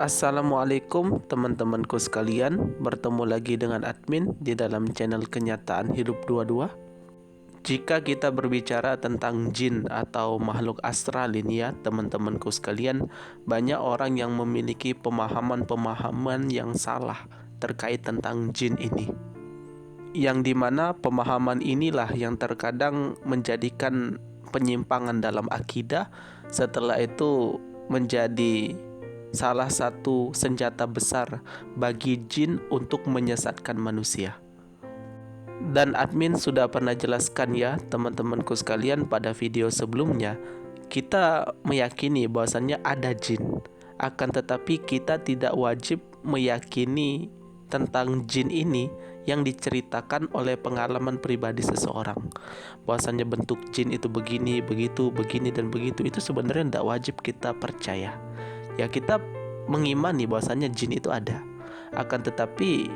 Assalamualaikum teman-temanku sekalian. Bertemu lagi dengan admin di dalam channel Kenyataan Hidup 22. Jika kita berbicara tentang jin atau makhluk astral ini ya teman-temanku sekalian, banyak orang yang memiliki pemahaman-pemahaman yang salah terkait tentang jin ini, yang dimana pemahaman inilah yang terkadang menjadikan penyimpangan dalam akidah. Setelah itu menjadi salah satu senjata besar bagi jin untuk menyesatkan manusia. Dan admin sudah pernah jelaskan ya teman-temanku sekalian pada video sebelumnya, kita meyakini bahwasannya ada jin. Akan tetapi kita tidak wajib meyakini tentang jin ini yang diceritakan oleh pengalaman pribadi seseorang. Bahwasannya bentuk jin itu begini, begitu, begini dan begitu, itu sebenarnya tidak wajib kita percaya. Ya, kita mengimani bahwasannya jin itu ada. Akan tetapi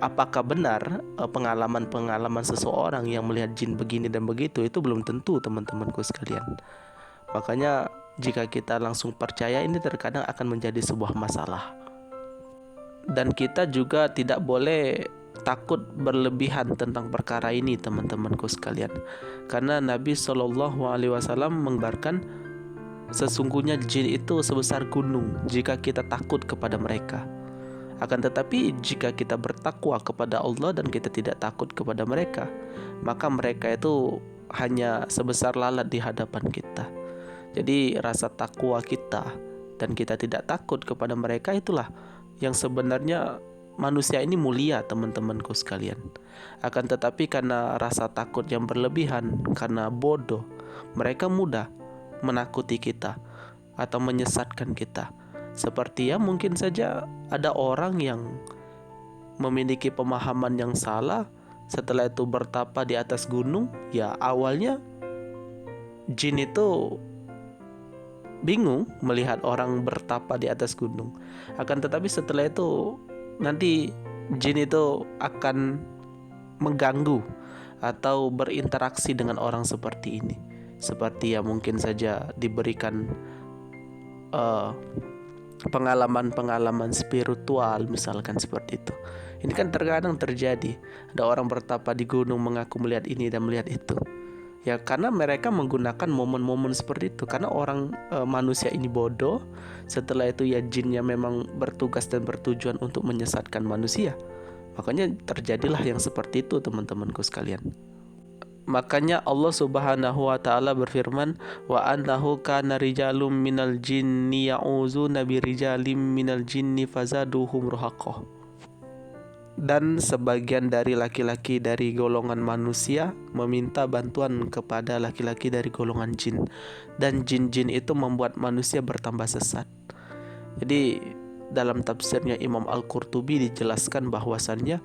apakah benar pengalaman-pengalaman seseorang yang melihat jin begini dan begitu, itu belum tentu teman-temanku sekalian. Makanya jika kita langsung percaya, ini terkadang akan menjadi sebuah masalah. Dan kita juga tidak boleh takut berlebihan tentang perkara ini teman-temanku sekalian. Karena Nabi SAW menggambarkan sesungguhnya jin itu sebesar gunung jika kita takut kepada mereka. Akan tetapi jika kita bertakwa kepada Allah dan kita tidak takut kepada mereka, maka mereka itu hanya sebesar lalat di hadapan kita. Jadi rasa takwa kita dan kita tidak takut kepada mereka, itulah yang sebenarnya manusia ini mulia teman-temanku sekalian. Akan tetapi karena rasa takut yang berlebihan, karena bodoh, mereka mudah menakuti kita atau menyesatkan kita. Seperti ya mungkin saja ada orang yang memiliki pemahaman yang salah, setelah itu bertapa di atas gunung. Ya awalnya jin itu bingung melihat orang bertapa di atas gunung. Akan tetapi setelah itu nanti jin itu akan mengganggu atau berinteraksi dengan orang seperti ini. Seperti ya mungkin saja diberikan pengalaman-pengalaman spiritual misalkan seperti itu. Ini kan terkadang terjadi. Ada orang bertapa di gunung mengaku melihat ini dan melihat itu. Ya karena mereka menggunakan momen-momen seperti itu. Karena orang manusia ini bodoh. Setelah itu ya jinnya memang bertugas dan bertujuan untuk menyesatkan manusia. Makanya terjadilah yang seperti itu teman-temanku sekalian. Makanya Allah Subhanahu wa taala berfirman, wa annahu kana rijalum minal jinni ya'uzuna birijalim minal jinni fazaduhum ruhaqah. Dan sebagian dari laki-laki dari golongan manusia meminta bantuan kepada laki-laki dari golongan jin, dan jin-jin itu membuat manusia bertambah sesat. Jadi dalam tafsirnya Imam Al-Qurtubi dijelaskan bahwasannya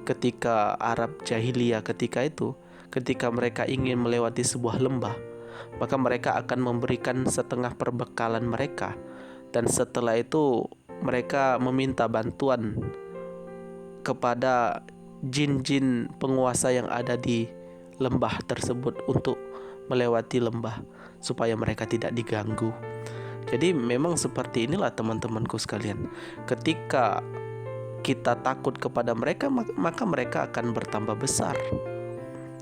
ketika Arab jahiliyah ketika mereka ingin melewati sebuah lembah, maka mereka akan memberikan setengah perbekalan mereka, dan setelah itu mereka meminta bantuan kepada jin-jin penguasa yang ada di lembah tersebut untuk melewati lembah supaya mereka tidak diganggu. Jadi memang seperti inilah teman-temanku sekalian. Ketika kita takut kepada mereka, maka mereka akan bertambah besar.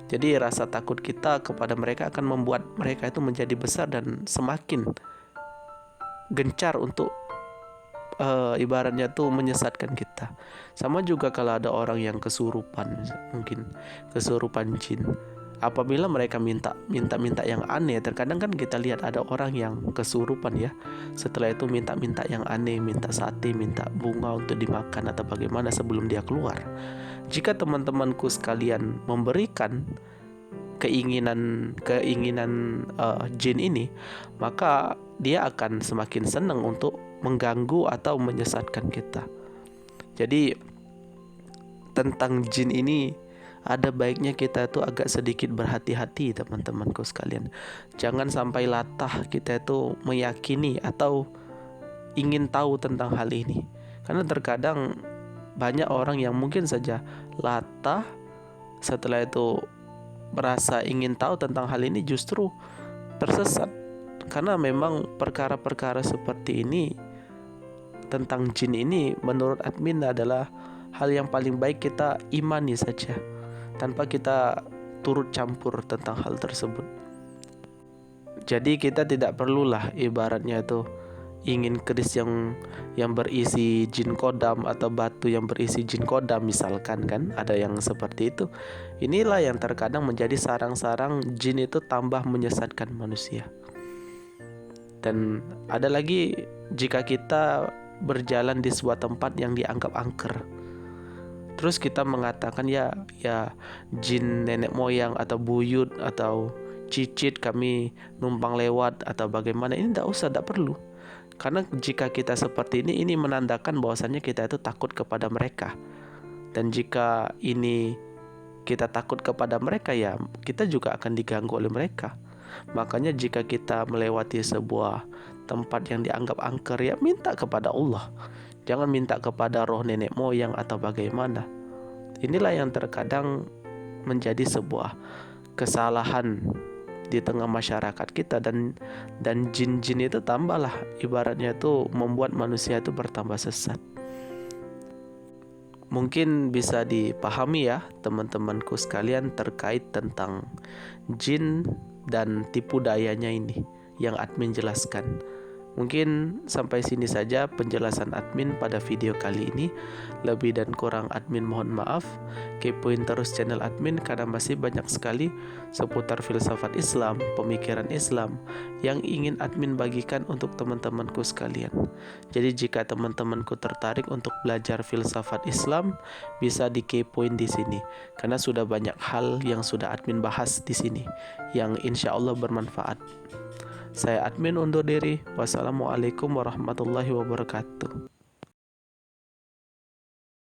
Jadi rasa takut kita kepada mereka akan membuat mereka itu menjadi besar dan semakin gencar untuk ibaratnya tuh menyesatkan kita. Sama juga kalau ada orang yang kesurupan, mungkin kesurupan jin. Apabila mereka minta yang aneh, terkadang kan kita lihat ada orang yang kesurupan ya. Setelah itu minta yang aneh, minta sate, minta bunga untuk dimakan atau bagaimana sebelum dia keluar. Jika teman-temanku sekalian memberikan keinginan jin ini, maka dia akan semakin senang untuk mengganggu atau menyesatkan kita. Jadi tentang jin ini ada baiknya kita itu agak sedikit berhati-hati teman-temanku sekalian. Jangan sampai latah kita itu meyakini atau ingin tahu tentang hal ini. Karena terkadang banyak orang yang mungkin saja latah, setelah itu merasa ingin tahu tentang hal ini justru tersesat. Karena memang perkara-perkara seperti ini tentang jin ini menurut admin adalah hal yang paling baik kita imani saja, tanpa kita turut campur tentang hal tersebut. Jadi kita tidak perlulah ibaratnya itu ingin keris yang berisi jin kodam atau batu yang berisi jin kodam misalkan, kan ada yang seperti itu. Inilah yang terkadang menjadi sarang-sarang jin itu tambah menyesatkan manusia. Dan ada lagi, jika kita berjalan di sebuah tempat yang dianggap angker, terus kita mengatakan ya jin nenek moyang atau buyut atau cicit kami numpang lewat atau bagaimana, ini tidak perlu. Karena jika kita seperti ini menandakan bahwasannya kita itu takut kepada mereka. Dan jika ini kita takut kepada mereka, ya kita juga akan diganggu oleh mereka. Makanya jika kita melewati sebuah tempat yang dianggap angker, ya minta kepada Allah. Jangan minta kepada roh nenek moyang atau bagaimana. Inilah yang terkadang menjadi sebuah kesalahan di tengah masyarakat kita, dan jin-jin itu tambahlah ibaratnya itu membuat manusia itu bertambah sesat. Mungkin bisa dipahami ya teman-temanku sekalian terkait tentang jin dan tipu dayanya ini yang admin jelaskan. Mungkin sampai sini saja penjelasan admin pada video kali ini. Lebih dan kurang admin mohon maaf. Kepoin terus channel admin karena masih banyak sekali seputar filsafat Islam, pemikiran Islam yang ingin admin bagikan untuk teman-temanku sekalian. Jadi jika teman-temanku tertarik untuk belajar filsafat Islam, bisa dikepoin di sini karena sudah banyak hal yang sudah admin bahas di sini yang insya Allah bermanfaat. Saya admin undur diri. Wassalamualaikum warahmatullahi wabarakatuh.